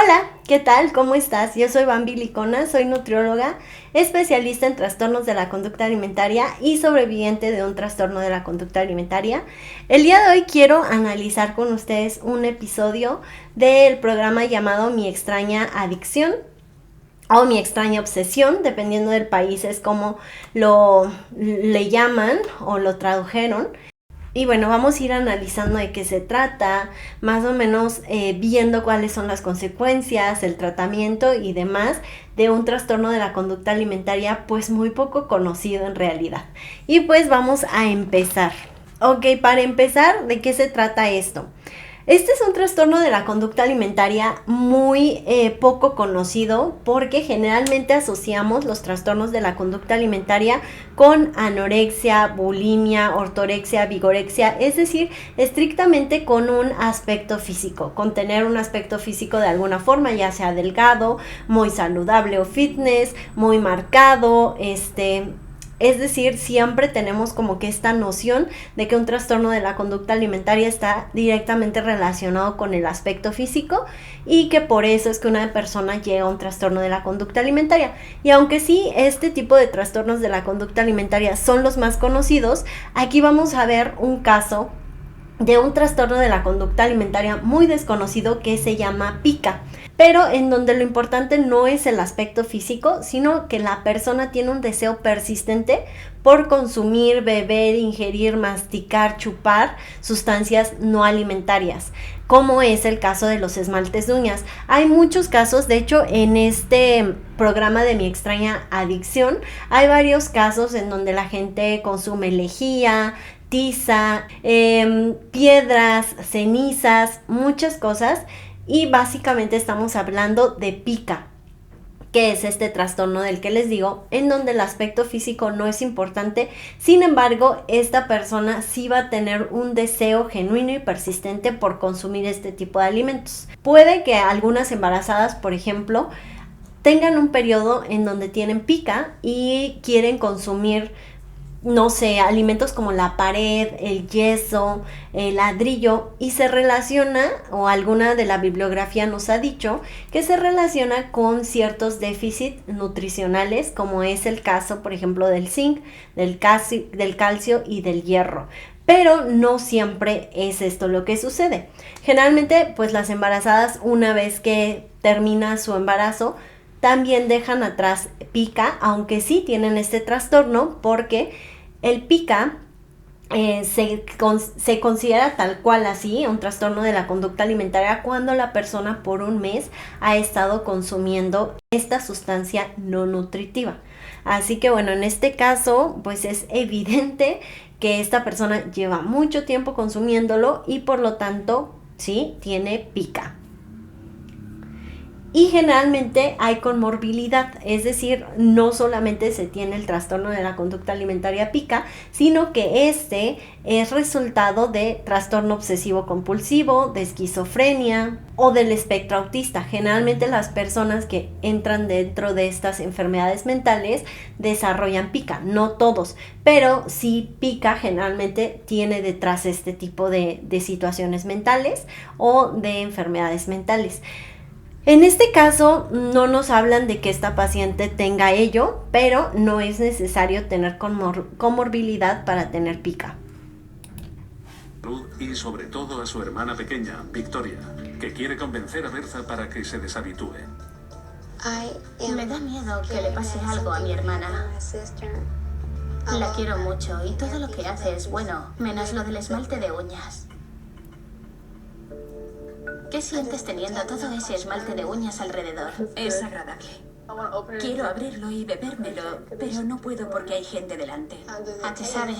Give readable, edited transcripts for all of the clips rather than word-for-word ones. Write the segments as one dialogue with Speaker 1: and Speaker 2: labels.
Speaker 1: Hola, ¿qué tal? ¿Cómo estás? Yo soy Bambi Licona, soy nutrióloga, especialista en trastornos de la conducta alimentaria y sobreviviente de un trastorno de la conducta alimentaria. El día de hoy quiero analizar con ustedes un episodio del programa llamado Mi extraña adicción o Mi extraña obsesión, dependiendo del país es como le llaman o lo tradujeron. Y bueno, vamos a ir analizando de qué se trata, más o menos viendo cuáles son las consecuencias, el tratamiento y demás de un trastorno de la conducta alimentaria pues muy poco conocido en realidad. Y pues vamos a empezar. Ok, para empezar, ¿de qué se trata esto? Este es un trastorno de la conducta alimentaria muy poco conocido porque generalmente asociamos los trastornos de la conducta alimentaria con anorexia, bulimia, ortorexia, vigorexia, es decir, estrictamente con un aspecto físico, con tener un aspecto físico de alguna forma, ya sea delgado, muy saludable o fitness, muy marcado, es decir, siempre tenemos como que esta noción de que un trastorno de la conducta alimentaria está directamente relacionado con el aspecto físico y que por eso es que una persona llega a un trastorno de la conducta alimentaria. Y aunque sí, este tipo de trastornos de la conducta alimentaria son los más conocidos, aquí vamos a ver un caso de un trastorno de la conducta alimentaria muy desconocido que se llama pica, pero en donde lo importante no es el aspecto físico, sino que la persona tiene un deseo persistente por consumir, beber, ingerir, masticar, chupar sustancias no alimentarias, como es el caso de los esmaltes de uñas. Hay muchos casos, de hecho en este programa de Mi extraña adicción hay varios casos en donde la gente consume lejía, tiza, piedras, cenizas, muchas cosas, y básicamente estamos hablando de pica, que es este trastorno del que les digo, en donde el aspecto físico no es importante. Sin embargo, esta persona sí va a tener un deseo genuino y persistente por consumir este tipo de alimentos. Puede que algunas embarazadas, por ejemplo, tengan un periodo en donde tienen pica y quieren consumir, no sé, alimentos como la pared, el yeso, el ladrillo, y se relaciona, o alguna de la bibliografía nos ha dicho, que se relaciona con ciertos déficits nutricionales, como es el caso, por ejemplo, del zinc, del calcio y del hierro. Pero no siempre es esto lo que sucede. Generalmente, pues las embarazadas, una vez que termina su embarazo, también dejan atrás pica, aunque sí tienen este trastorno, porque el pica se considera tal cual así, un trastorno de la conducta alimentaria, cuando la persona por un mes ha estado consumiendo esta sustancia no nutritiva. Así que bueno, en este caso, pues es evidente que esta persona lleva mucho tiempo consumiéndolo y por lo tanto, sí, tiene pica. Y generalmente hay comorbilidad, es decir, no solamente se tiene el trastorno de la conducta alimentaria pica, sino que este es resultado de trastorno obsesivo compulsivo, de esquizofrenia o del espectro autista. Generalmente las personas que entran dentro de estas enfermedades mentales desarrollan pica, no todos, pero sí pica generalmente tiene detrás este tipo de situaciones mentales o de enfermedades mentales. En este caso no nos hablan de que esta paciente tenga ello, pero no es necesario tener comorbilidad para tener pica.
Speaker 2: Y sobre todo a su hermana pequeña, Victoria, que quiere convencer a Bertha para que se deshabitúe.
Speaker 3: Me da miedo que le pase algo a mi hermana. La quiero mucho y todo lo que hace es bueno, menos lo del esmalte de uñas. ¿Qué sientes teniendo todo ese esmalte de uñas alrededor?
Speaker 4: Es agradable. Quiero abrirlo y bebérmelo, pero no puedo porque hay gente delante.
Speaker 3: ¿A qué sabe?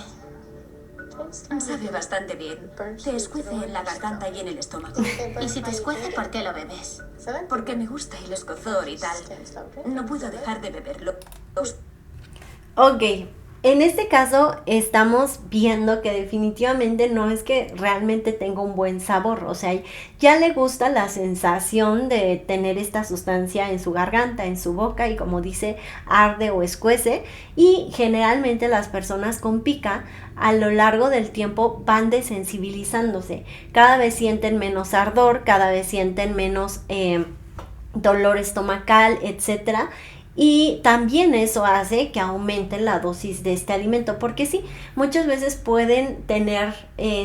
Speaker 4: Sabe bastante bien. Te escuece en la garganta y en el estómago.
Speaker 3: Y si te escuece, ¿por qué lo bebes?
Speaker 4: Porque me gusta el escozor y tal. No puedo dejar de beberlo.
Speaker 1: Ok, en este caso estamos viendo que definitivamente no es que realmente tenga un buen sabor, o sea, ya le gusta la sensación de tener esta sustancia en su garganta, en su boca, y como dice, arde o escuece, y generalmente las personas con pica a lo largo del tiempo van desensibilizándose, cada vez sienten menos ardor, cada vez sienten menos dolor estomacal, etcétera. Y también eso hace que aumente la dosis de este alimento, porque sí, muchas veces pueden tener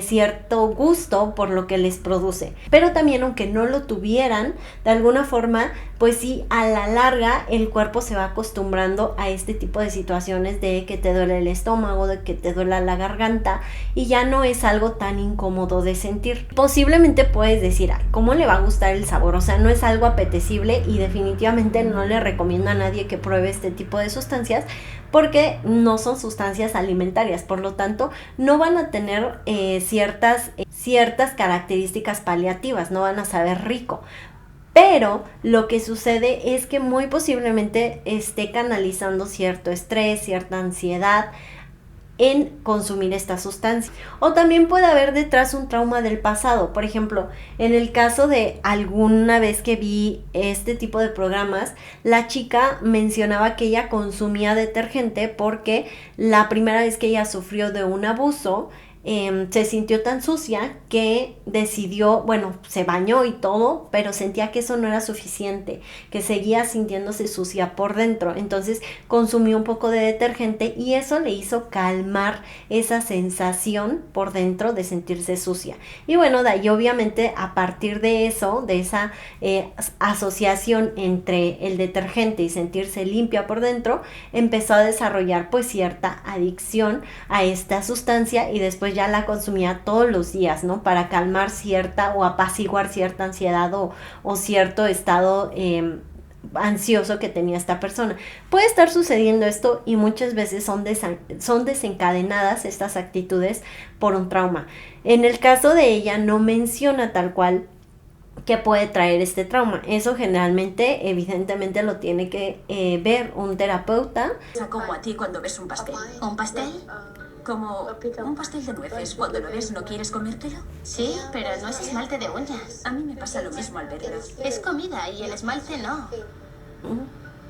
Speaker 1: cierto gusto por lo que les produce, pero también aunque no lo tuvieran, de alguna forma, pues sí, a la larga el cuerpo se va acostumbrando a este tipo de situaciones de que te duele el estómago, de que te duele la garganta, y ya no es algo tan incómodo de sentir. Posiblemente puedes decir, ¿cómo le va a gustar el sabor? O sea, no es algo apetecible y definitivamente no le recomiendo a nadie que pruebe este tipo de sustancias porque no son sustancias alimentarias, por lo tanto no van a tener ciertas características paliativas, no van a saber rico. Pero lo que sucede es que muy posiblemente esté canalizando cierto estrés, cierta ansiedad en consumir esta sustancia. O también puede haber detrás un trauma del pasado. Por ejemplo, en el caso de alguna vez que vi este tipo de programas, la chica mencionaba que ella consumía detergente porque la primera vez que ella sufrió de un abuso, se sintió tan sucia que decidió, bueno, se bañó y todo, pero sentía que eso no era suficiente, que seguía sintiéndose sucia por dentro. Entonces consumió un poco de detergente y eso le hizo calmar esa sensación por dentro de sentirse sucia. Y bueno, de ahí obviamente a partir de eso, de esa asociación entre el detergente y sentirse limpia por dentro, empezó a desarrollar pues cierta adicción a esta sustancia y después ya la consumía todos los días, ¿no? Para calmar cierta o apaciguar cierta ansiedad o cierto estado ansioso que tenía esta persona. Puede estar sucediendo esto y muchas veces son desencadenadas estas actitudes por un trauma. En el caso de ella no menciona tal cual que puede traer este trauma. Eso generalmente, evidentemente, lo tiene que ver un terapeuta.
Speaker 4: Como a ti cuando ves un pastel.
Speaker 3: ¿Un pastel?
Speaker 4: Como un pastel de nueces. Cuando lo ves, ¿no quieres comértelo?
Speaker 3: Sí, pero no es esmalte de uñas.
Speaker 4: A mí me pasa lo mismo al verlo.
Speaker 3: Es comida y el esmalte no.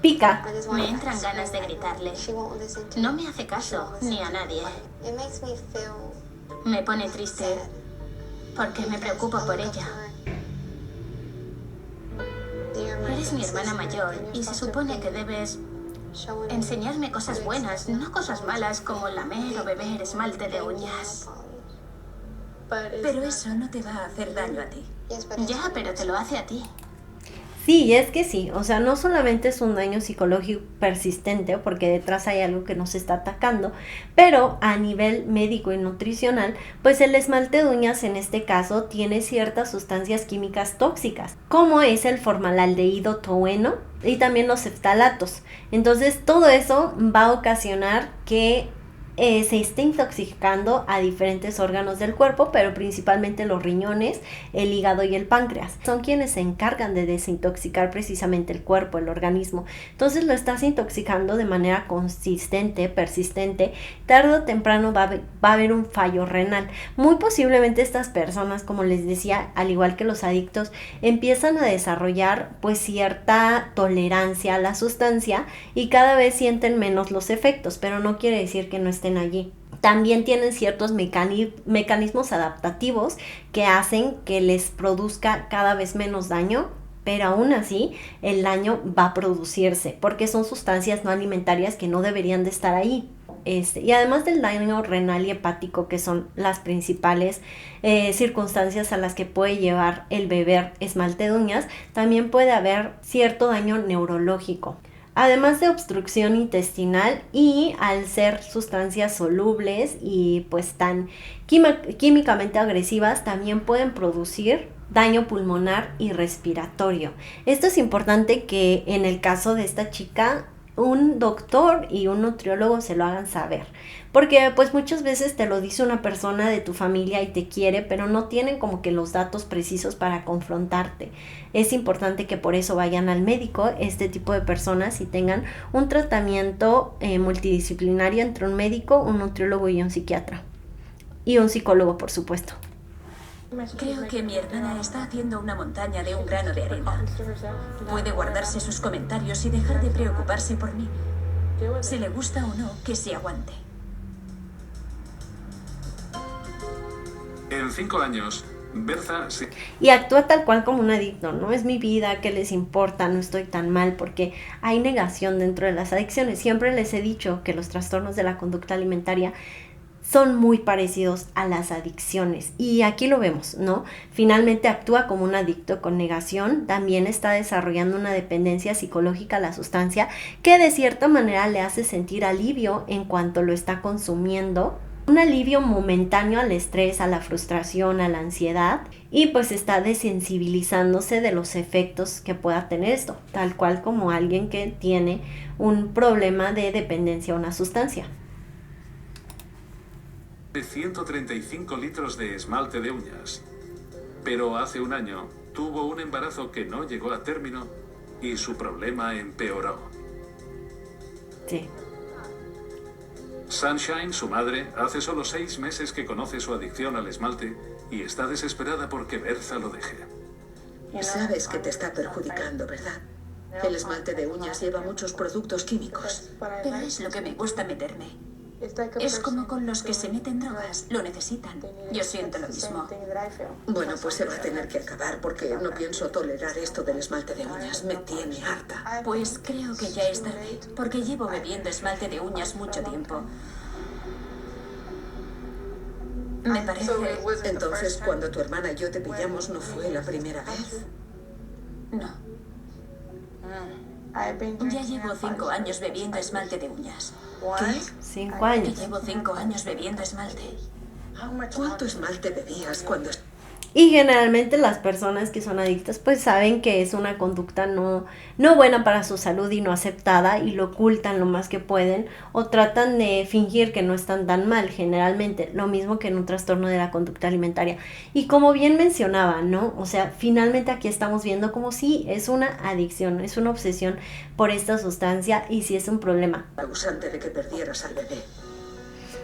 Speaker 1: Pica.
Speaker 3: Me entran ganas de gritarle. No me hace caso, ni a nadie. Me pone triste porque me preocupo por ella. Eres mi hermana mayor y se supone que debes enseñarme cosas buenas, no cosas malas como lamer o beber esmalte de uñas.
Speaker 4: Pero eso no te va a hacer daño a ti.
Speaker 3: Ya, pero te lo hace a ti.
Speaker 1: Sí, es que sí, o sea, no solamente es un daño psicológico persistente, porque detrás hay algo que nos está atacando, pero a nivel médico y nutricional, pues el esmalte de uñas en este caso tiene ciertas sustancias químicas tóxicas, como es el formaldehído tolueno y también los phtalatos. Entonces, todo eso va a ocasionar que se está intoxicando a diferentes órganos del cuerpo, pero principalmente los riñones, el hígado y el páncreas. Son quienes se encargan de desintoxicar precisamente el cuerpo, el organismo. Entonces lo estás intoxicando de manera consistente, persistente. Tarde o temprano va a haber un fallo renal. Muy posiblemente estas personas, como les decía, al igual que los adictos, empiezan a desarrollar pues cierta tolerancia a la sustancia y cada vez sienten menos los efectos, pero no quiere decir que no estén allí. También tienen ciertos mecanismos adaptativos que hacen que les produzca cada vez menos daño, pero aún así el daño va a producirse porque son sustancias no alimentarias que no deberían de estar ahí. Y además del daño renal y hepático, que son las principales circunstancias a las que puede llevar el beber esmalte de uñas, también puede haber cierto daño neurológico. Además de obstrucción intestinal, y al ser sustancias solubles y pues tan químicamente agresivas, también pueden producir daño pulmonar y respiratorio. Esto es importante que en el caso de esta chica un doctor y un nutriólogo se lo hagan saber, porque pues muchas veces te lo dice una persona de tu familia y te quiere, pero no tienen como que los datos precisos para confrontarte. Es importante que por eso vayan al médico este tipo de personas y tengan un tratamiento multidisciplinario entre un médico, un nutriólogo y un psiquiatra y un psicólogo, por supuesto.
Speaker 4: Creo que mi hermana está haciendo una montaña de un grano de arena. Puede guardarse sus comentarios y dejar de preocuparse por mí. Si le gusta o no, que se aguante.
Speaker 2: En 5 años, Bertha se...
Speaker 1: Y actúa tal cual como un adicto, ¿no? Es mi vida, ¿qué les importa? No estoy tan mal, porque hay negación dentro de las adicciones. Siempre les he dicho que los trastornos de la conducta alimentaria son muy parecidos a las adicciones. Y aquí lo vemos, ¿no? Finalmente actúa como un adicto con negación. También está desarrollando una dependencia psicológica a la sustancia que de cierta manera le hace sentir alivio en cuanto lo está consumiendo. Un alivio momentáneo al estrés, a la frustración, a la ansiedad, y pues está desensibilizándose de los efectos que pueda tener esto, tal cual como alguien que tiene un problema de dependencia a una sustancia.
Speaker 2: de 135 litros de esmalte de uñas. Pero hace un año tuvo un embarazo que no llegó a término y su problema empeoró.
Speaker 1: Sí.
Speaker 2: Sunshine, su madre, hace solo 6 meses que conoce su adicción al esmalte y está desesperada porque Bertha lo deje.
Speaker 5: Sabes que te está perjudicando, ¿verdad? El esmalte de uñas lleva muchos productos químicos.
Speaker 4: Pero es lo que me gusta meterme. Es como con los que se meten drogas, lo necesitan. Yo siento lo mismo.
Speaker 5: Bueno, pues se va a tener que acabar porque no pienso tolerar esto del esmalte de uñas. Me tiene harta.
Speaker 4: Pues creo que ya es tarde, porque llevo bebiendo esmalte de uñas mucho tiempo. Me parece...
Speaker 5: Entonces, cuando tu hermana y yo te pillamos, ¿no fue la primera vez?
Speaker 4: No. Ya llevo 5 años bebiendo esmalte de uñas.
Speaker 5: ¿Qué?
Speaker 1: 5
Speaker 4: Que
Speaker 1: años.
Speaker 4: llevo 5 años bebiendo esmalte.
Speaker 5: ¿Cuánto esmalte bebías cuando...
Speaker 1: Y generalmente las personas que son adictas pues saben que es una conducta no buena para su salud y no aceptada, y lo ocultan lo más que pueden o tratan de fingir que no están tan mal, generalmente lo mismo que en un trastorno de la conducta alimentaria. Y como bien mencionaba, ¿no? O sea, finalmente aquí estamos viendo como sí es una adicción, es una obsesión por esta sustancia y sí es un problema.
Speaker 5: causante de que perdieras al bebé?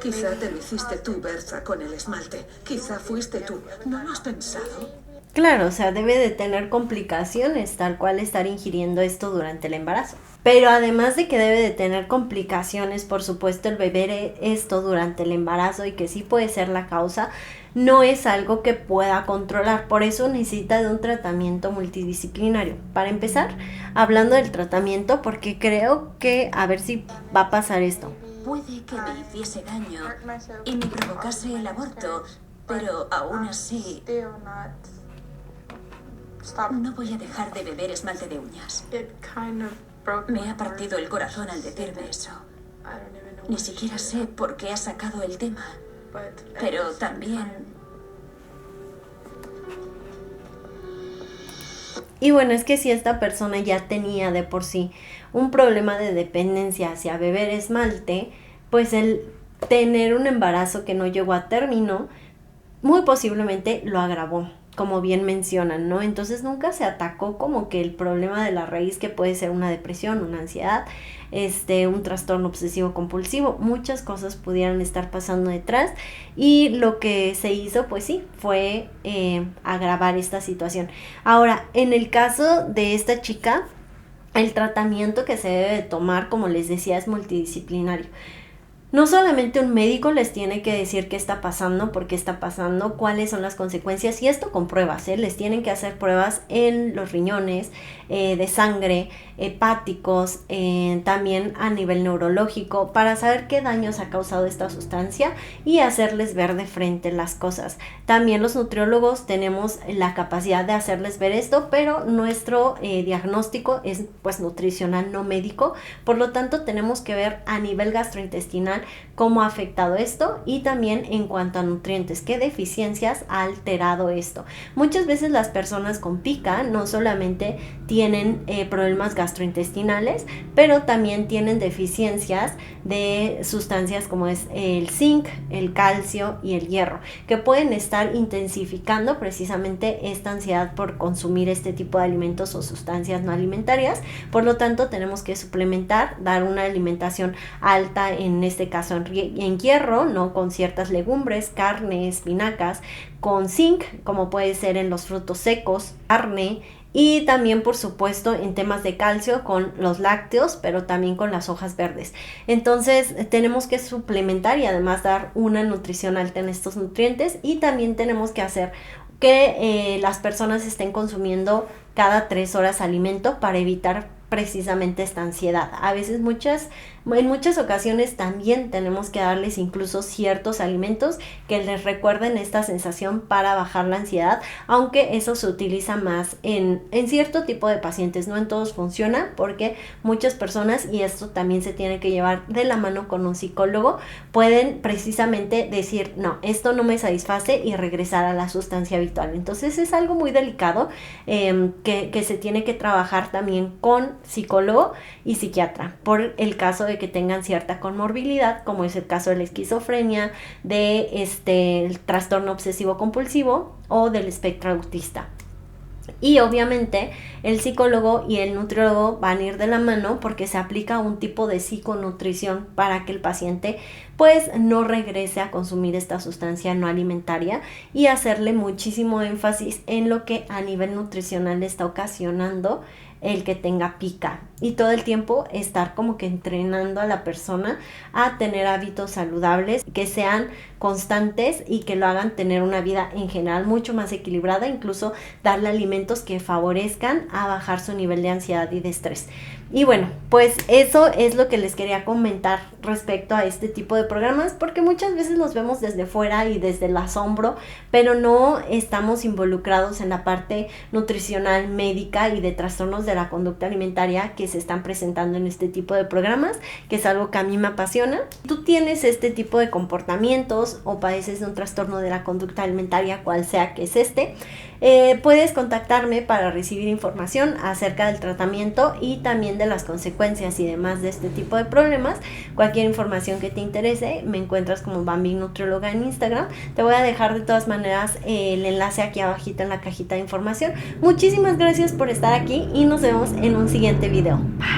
Speaker 5: Quizá te lo hiciste tú, Bertha, con el esmalte. Quizá fuiste tú. ¿No lo has pensado?
Speaker 1: Claro, o sea, debe de tener complicaciones, tal cual estar ingiriendo esto durante el embarazo. Pero además de que debe de tener complicaciones, por supuesto, el beber esto durante el embarazo y que sí puede ser la causa, no es algo que pueda controlar. Por eso necesita de un tratamiento multidisciplinario. Para empezar, hablando del tratamiento, porque creo que a ver si va a pasar esto.
Speaker 4: Puede que me hiciese daño y me provocase el aborto, pero aún así no voy a dejar de beber esmalte de uñas. Me ha partido el corazón al decirme eso. Ni siquiera sé por qué ha sacado el tema, pero también...
Speaker 1: Y bueno, es que si esta persona ya tenía de por sí un problema de dependencia hacia beber esmalte, pues el tener un embarazo que no llegó a término, muy posiblemente lo agravó, como bien mencionan, ¿no? Entonces nunca se atacó como que el problema de la raíz, que puede ser una depresión, una ansiedad, un trastorno obsesivo compulsivo, muchas cosas pudieran estar pasando detrás, y lo que se hizo pues sí fue agravar esta situación. Ahora, en el caso de esta chica, el tratamiento que se debe de tomar, como les decía, es multidisciplinario. No solamente un médico les tiene que decir qué está pasando, por qué está pasando, cuáles son las consecuencias, y esto con pruebas, les tienen que hacer pruebas en los riñones, de sangre, hepáticos, también a nivel neurológico, para saber qué daños ha causado esta sustancia y hacerles ver de frente las cosas. También los nutriólogos tenemos la capacidad de hacerles ver esto, pero nuestro diagnóstico es pues nutricional, no médico, por lo tanto tenemos que ver a nivel gastrointestinal cómo ha afectado esto, y también en cuanto a nutrientes, qué deficiencias ha alterado esto. Muchas veces las personas con pica no solamente tienen problemas gastrointestinales, pero también tienen deficiencias de sustancias como es el zinc, el calcio y el hierro, que pueden estar intensificando precisamente esta ansiedad por consumir este tipo de alimentos o sustancias no alimentarias. Por lo tanto, tenemos que suplementar, dar una alimentación alta, en este caso en hierro, ¿no? Con ciertas legumbres, carnes, espinacas, con zinc, como puede ser en los frutos secos, carne, y también por supuesto en temas de calcio con los lácteos, pero también con las hojas verdes. Entonces tenemos que suplementar y además dar una nutrición alta en estos nutrientes, y también tenemos que hacer que las personas estén consumiendo cada 3 horas alimento para evitar precisamente esta ansiedad. A veces en muchas ocasiones también tenemos que darles incluso ciertos alimentos que les recuerden esta sensación para bajar la ansiedad, aunque eso se utiliza más en cierto tipo de pacientes, no en todos funciona, porque muchas personas, y esto también se tiene que llevar de la mano con un psicólogo, pueden precisamente decir, no, esto no me satisface y regresar a la sustancia habitual. Entonces es algo muy delicado que se tiene que trabajar también con psicólogo y psiquiatra, por el caso de que tengan cierta comorbilidad, como es el caso de la esquizofrenia, de el trastorno obsesivo compulsivo o del espectro autista. Y obviamente el psicólogo y el nutriólogo van a ir de la mano porque se aplica un tipo de psiconutrición para que el paciente pues no regrese a consumir esta sustancia no alimentaria y hacerle muchísimo énfasis en lo que a nivel nutricional le está ocasionando el que tenga pica, y todo el tiempo estar como que entrenando a la persona a tener hábitos saludables que sean constantes y que lo hagan tener una vida en general mucho más equilibrada, incluso darle alimentos que favorezcan a bajar su nivel de ansiedad y de estrés. Y bueno, pues eso es lo que les quería comentar respecto a este tipo de programas, porque muchas veces los vemos desde fuera y desde el asombro, pero no estamos involucrados en la parte nutricional, médica y de trastornos de la conducta alimentaria que se están presentando en este tipo de programas, que es algo que a mí me apasiona. Tú tienes este tipo de comportamientos o padeces de un trastorno de la conducta alimentaria, cual sea que es puedes contactarme para recibir información acerca del tratamiento y también de las consecuencias y demás de este tipo de problemas. Cualquier información que te interese, me encuentras como Bambi Nutrióloga en Instagram. Te voy a dejar de todas maneras el enlace aquí abajito en la cajita de información. Muchísimas gracias por estar aquí y nos vemos en un siguiente video. Bye.